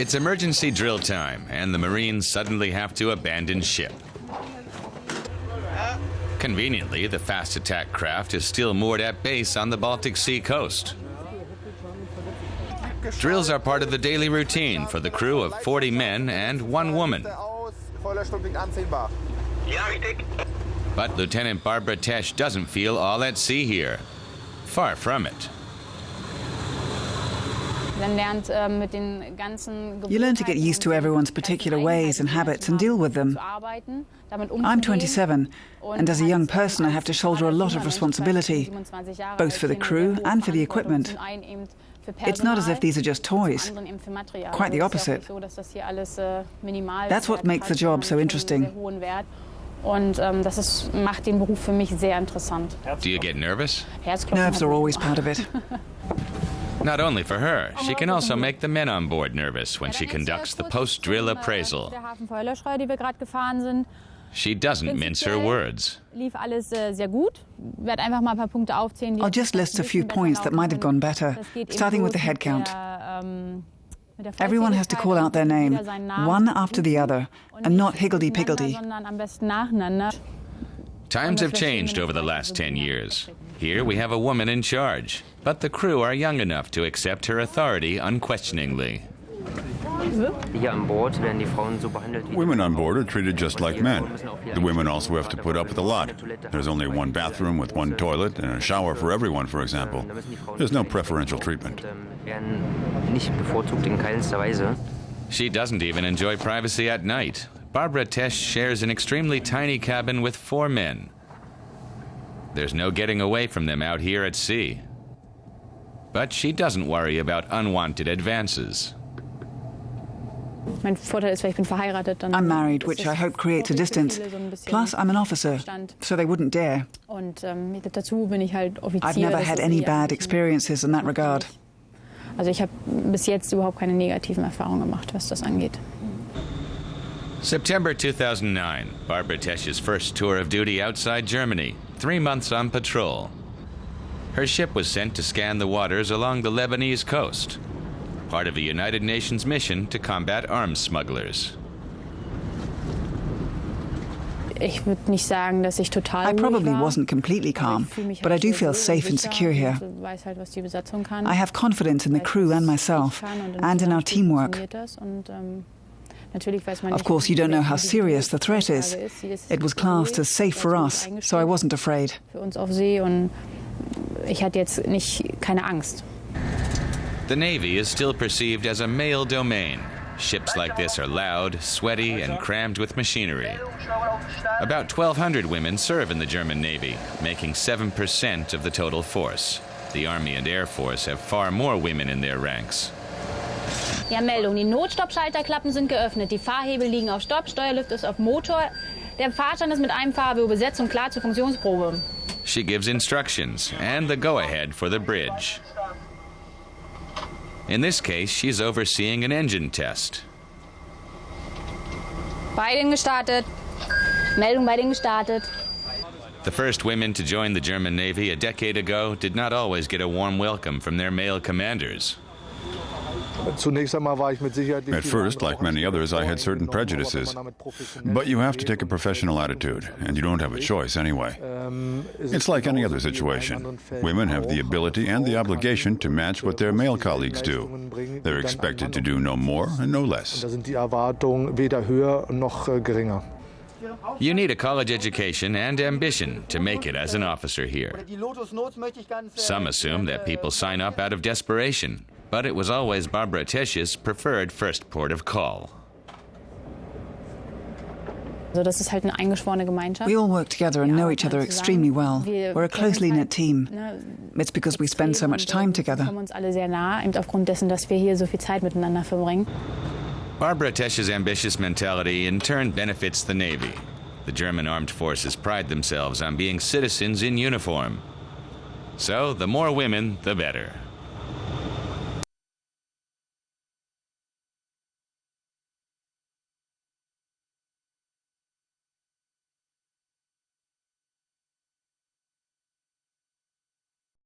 It's emergency drill time, and the Marines suddenly have to abandon ship. Conveniently, the fast attack craft is still moored at base on the Baltic Sea coast. Drills are part of the daily routine for the crew of 40 men and 1 woman. But Lieutenant Barbara Tesch doesn't feel all at sea here. Far from it. You learn to get used to everyone's particular ways and habits and deal with them. I'm 27, and as a young person I have to shoulder a lot of responsibility, both for the crew and for the equipment. It's not as if these are just toys. Quite the opposite. That's what makes the job so interesting. Do you get nervous? Nerves are always part of it. Not only for her, she can also make the men on board nervous when she conducts the post-drill appraisal. She doesn't mince her words. I'll just list a few points that might have gone better, starting with the head count. Everyone has to call out their name, one after the other, and not higgledy-piggledy. Times have changed over the last 10 years. Here we have a woman in charge, but the crew are young enough to accept her authority unquestioningly. Women on board are treated just like men. The women also have to put up with a lot. There's only 1 bathroom with 1 toilet and a shower for everyone, for example. There's no preferential treatment. She doesn't even enjoy privacy at night. Barbara Tesch shares an extremely tiny cabin with 4 men. There's no getting away from them out here at sea. But she doesn't worry about unwanted advances. I'm married, which I hope creates a distance. Plus, I'm an officer, so they wouldn't dare. I've never had any bad experiences in that regard. September 2009, Barbara Tesch's first tour of duty outside Germany, 3 months on patrol. Her ship was sent to scan the waters along the Lebanese coast, part of a United Nations mission to combat arms smugglers. I probably wasn't completely calm, but I do feel safe and secure here. I have confidence in the crew and myself, and in our teamwork. Of course, you don't know how serious the threat is. It was classed as safe for us, so I wasn't afraid. The Navy is still perceived as a male domain. Ships like this are loud, sweaty, and crammed with machinery. About 1,200 women serve in the German Navy, making 7% of the total force. The Army and Air Force have far more women in their ranks. Ja, Meldung. Die Notstopp-Schalterklappen sind geöffnet. Die Fahrhebel liegen auf Stopp, Steuerlift ist auf Motor. Der Fahrstand ist mit einem Fahrbüro besetzt und klar zur Funktionsprobe. She gives instructions and the go-ahead for the bridge. In this case, she's overseeing an engine test. Beiding gestartet. Meldung, Beiding gestartet. The first women to join the German Navy a decade ago did not always get a warm welcome from their male commanders. At first, like many others, I had certain prejudices. But you have to take a professional attitude, and you don't have a choice anyway. It's like any other situation. Women have the ability and the obligation to match what their male colleagues do. They're expected to do no more and no less. You need a college education and ambition to make it as an officer here. Some assume that people sign up out of desperation, but it was always Barbara Tesch's preferred first port of call. We all work together and know each other extremely well. We're a closely knit team. It's because we spend so much time together. Barbara Tesch's ambitious mentality in turn benefits the Navy. The German armed forces pride themselves on being citizens in uniform. So the more women, the better.